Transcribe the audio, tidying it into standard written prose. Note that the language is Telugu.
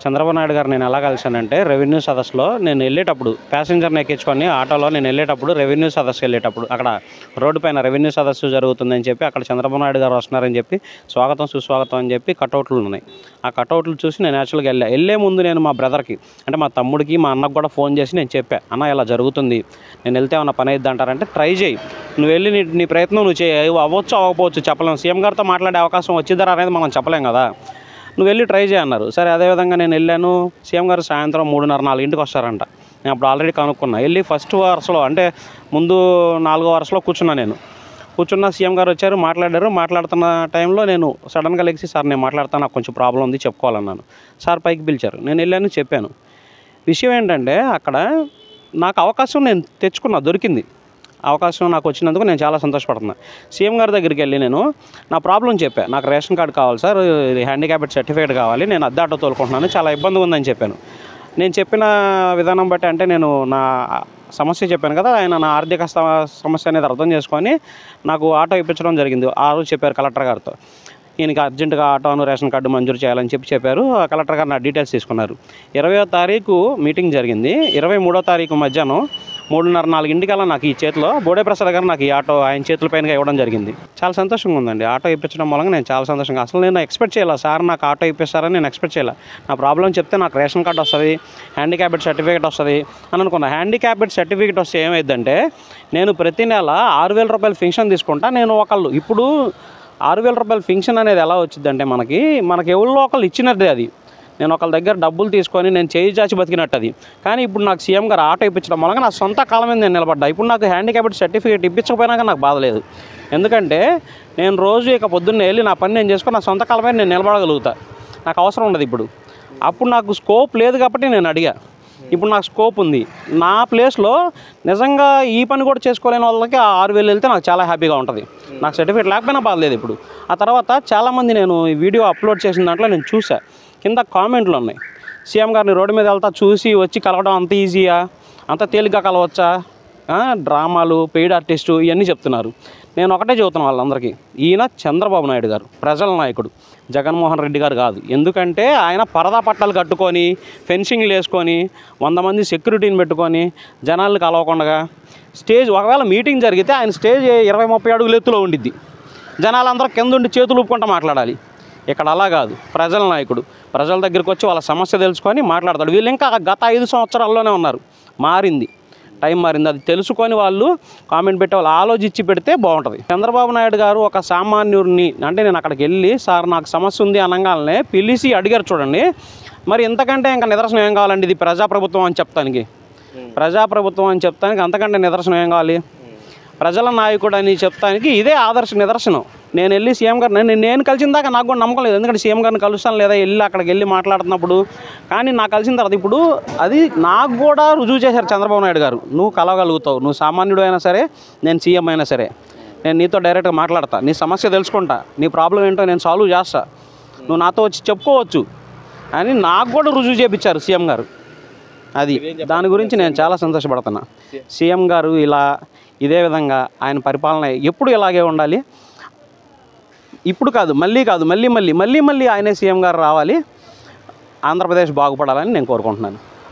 చంద్రబాబు నాయుడు గారు నేను ఎలా కలిశానంటే రెవెన్యూ సదస్సులో నేను వెళ్ళేటప్పుడు ప్యాసింజర్ని ఎక్కించుకొని ఆటోలో నేను వెళ్ళేటప్పుడు రెవెన్యూ సదస్సు వెళ్ళేటప్పుడు అక్కడ రోడ్డు పైన రెవెన్యూ సదస్సు జరుగుతుందని చెప్పి అక్కడ చంద్రబాబు నాయుడు గారు వస్తున్నారని చెప్పి స్వాగతం సుస్వాగతం అని చెప్పి కటౌట్లు ఉన్నాయి. ఆ కటౌట్లు చూసి నేను యాక్చువల్గా వెళ్ళే ముందు నేను మా బ్రదర్కి అంటే మా తమ్ముడికి మా అన్నకు కూడా ఫోన్ చేసి నేను చెప్పా, అన్న ఇలా జరుగుతుంది, నేను వెళ్తే ఏమన్నా పని అయిద్ది అంటారంటే ట్రై చేయి, నువ్వు వెళ్ళి నీ ప్రయత్నం నువ్వు చేయి, అవ్వచ్చు అవ్వకపోవచ్చు చెప్పలేము, సీఎం గారితో మాట్లాడే అవకాశం వచ్చిద్దరా అనేది మనం చెప్పలేం కదా, నువ్వు వెళ్ళి ట్రై చేయి అన్నారు. సరే అదేవిధంగా నేను వెళ్ళాను. సీఎం గారు సాయంత్రం 3:30-4 వస్తారంట. నేను అప్పుడు ఆల్రెడీ కనుక్కున్నా. వెళ్ళి ఫస్ట్ వరుసలో అంటే ముందు 4వ వరుసలో కూర్చున్న సీఎం గారు వచ్చారు, మాట్లాడుతున్న టైంలో నేను సడన్గా లెగిసి సార్ నేను మాట్లాడతాను, నాకు కొంచెం ప్రాబ్లం ఉంది చెప్పుకోవాలన్నాను. సార్ పైకి పిలిచారు, నేను వెళ్ళాను చెప్పాను. విషయం ఏంటంటే అక్కడ నాకు అవకాశం నేను తెచ్చుకున్నా, దొరికింది అవకాశం నాకు వచ్చినందుకు నేను చాలా సంతోషపడుతున్నా. సీఎం గారి దగ్గరికి వెళ్ళి నేను నా ప్రాబ్లం చెప్పా, నాకు రేషన్ కార్డు కావాలి సార్, ఇది హ్యాండిక్యాప్డ్ సర్టిఫికేట్ కావాలి, నేను అద్దె ఆటో తోలుకుంటున్నాను, చాలా ఇబ్బందిగా ఉందని చెప్పాను. నేను చెప్పిన విధానం బట్టి అంటే నేను నా సమస్య చెప్పాను కదా, ఆయన నా ఆర్థిక సమస్య అనేది అర్థం చేసుకొని నాకు ఆటో ఇప్పించడం జరిగింది. ఆ రోజు చెప్పారు కలెక్టర్ గారితో, ఈయనకి అర్జెంటుగా ఆటోను రేషన్ కార్డు మంజూరు చేయాలని చెప్పారు. కలెక్టర్ గారు నా డీటెయిల్స్ తీసుకున్నారు. 20వ తారీఖు మీటింగ్ జరిగింది. 23వ తారీఖు మధ్యాహ్నం 3:30-4 నాకు ఈ చేతిలో బోడే ప్రసాద్ గారు నాకు ఈ ఆటో ఆయన చేతుల పైన ఇవ్వడం జరిగింది. చాలా సంతోషంగా ఉందండి. ఆటో ఇప్పించడం మూలంగా నేను చాలా సంతోషంగా, అసలు నేను ఎక్స్పెక్ట్ చేయాలి సార్ నాకు ఆటో ఇప్పిస్తారని నేను ఎక్స్పెక్ట్ చేయాలి. నా ప్రాబ్లం చెప్తే నాకు రేషన్ కార్డు వస్తుంది, హ్యాండిక్యాప్డ్ సర్టిఫికేట్ వస్తుంది అని అనుకున్నా. హ్యాండిక్యాప్డ్ సర్టిఫికేట్ వస్తే ఏమైందంటే నేను ప్రతి నెల 6,000 రూపాయలు పెన్షన్ తీసుకుంటా. నేను ఇప్పుడు 6,000 రూపాయల పెన్షన్ అనేది ఎలా వచ్చిందంటే మనకి ఎవరిలో ఒకళ్ళు ఇచ్చినట్టే అది. నేను ఒకళ్ళ దగ్గర డబ్బులు తీసుకొని నేను చేయి చాచి బతికినట్టు అది. కానీ ఇప్పుడు నాకు సీఎం గారు ఆటో ఇప్పించడం మూలంగా నా సొంత కాలం మీద నేను నిలబడ్డా. ఇప్పుడు నాకు హ్యాండిక్యాప్డ్ సర్టిఫికేట్ ఇప్పించకపోయినా నాకు బాధ లేదు. ఎందుకంటే నేను రోజు ఇక పొద్దున్నే వెళ్ళి నా పని నేను చేసుకొని నా సొంత కాలం మీద నేను నిలబడగలుగుతా. నాకు అవసరం ఉండదు ఇప్పుడు. అప్పుడు నాకు స్కోప్ లేదు కాబట్టి నేను అడిగా, ఇప్పుడు నాకు స్కోప్ ఉంది. నా ప్లేస్లో నిజంగా ఈ పని కూడా చేసుకోలేని వాళ్ళకి 6,000 వెళ్తే నాకు చాలా హ్యాపీగా ఉంటుంది. నాకు సర్టిఫికేట్ లేకపోయినా బాధలేదు ఇప్పుడు. ఆ తర్వాత చాలామంది నేను ఈ వీడియో అప్లోడ్ చేసిన దాంట్లో నేను చూసా, కింద కామెంట్లు ఉన్నాయి, సీఎం గారిని రోడ్డు మీద వెళ్తా చూసి వచ్చి కలవడం అంత ఈజీయా, అంత తేలిగ్గా కలవచ్చా, డ్రామాలు, పెయిడ్ ఆర్టిస్టు ఇవన్నీ చెప్తున్నారు. నేను ఒకటే చెబుతున్నాను వాళ్ళందరికీ, ఈయన చంద్రబాబు నాయుడు గారు ప్రజల నాయకుడు, జగన్మోహన్ రెడ్డి గారు కాదు. ఎందుకంటే ఆయన పరదా పట్టాలు కట్టుకొని ఫెన్సింగ్లు వేసుకొని 100 మంది సెక్యూరిటీని పెట్టుకొని జనాలను కలవకుండా ఒకవేళ మీటింగ్ జరిగితే ఆయన స్టేజ్ 20-30 అడుగుల ఎత్తులో ఉండిద్ది, జనాలందరూ కింద ఉండి చేతులు ఊపుకుంటూ మాట్లాడాలి. ఇక్కడ అలా కాదు, ప్రజల నాయకుడు ప్రజల దగ్గరికి వచ్చి వాళ్ళ సమస్య తెలుసుకొని మాట్లాడతాడు. వీళ్ళు ఇంకా గత 5 సంవత్సరాల్లోనే ఉన్నారు. టైం మారింది, అది తెలుసుకొని వాళ్ళు కామెంట్ పెట్టే వాళ్ళు ఆలోచించి పెడితే బాగుంటుంది. చంద్రబాబు నాయుడు గారు ఒక సామాన్యుడిని అంటే నేను అక్కడికి వెళ్ళి సార్ నాకు సమస్య ఉంది అనగానే పిలిచి అడిగారు చూడండి. మరి ఇంతకంటే ఇంకా నిదర్శనం ఏం కావాలండి? ఇది ప్రజాప్రభుత్వం అని చెప్తానికి, అంతకంటే నిదర్శనం ఏం కావాలి? ప్రజల నాయకుడు అని చెప్తానికి ఇదే ఆదర్శ నిదర్శనం. నేను వెళ్ళి సీఎం గారిని నేను కలిసిన దాకా నాకు కూడా నమ్మకం లేదు, ఎందుకంటే సీఎం గారిని కలుస్తాను లేదా అక్కడికి వెళ్ళి మాట్లాడుతున్నప్పుడు. కానీ నాకు కలిసిన తర్వాత ఇప్పుడు అది నాకు కూడా రుజువు చేశారు చంద్రబాబు నాయుడు గారు. నువ్వు కలవగలుగుతావు, నువ్వు సామాన్యుడు అయినా సరే, నేను సీఎం అయినా సరే, నేను నీతో డైరెక్ట్గా మాట్లాడతా, నీ సమస్య తెలుసుకుంటా, నీ ప్రాబ్లం ఏంటో నేను సాల్వ్ చేస్తా, నువ్వు నాతో వచ్చి చెప్పుకోవచ్చు అని నాకు కూడా రుజువు చేయించారు సీఎం గారు. అది దాని గురించి నేను చాలా సంతోషపడుతున్నా. సీఎం గారు ఇదే విధంగా ఆయన పరిపాలన ఎప్పుడు ఇలాగే ఉండాలి. ఇప్పుడు కాదు, మళ్ళీ ఆయనే సీఎం గారు రావాలి, ఆంధ్రప్రదేశ్ బాగుపడాలని నేను కోరుకుంటున్నాను.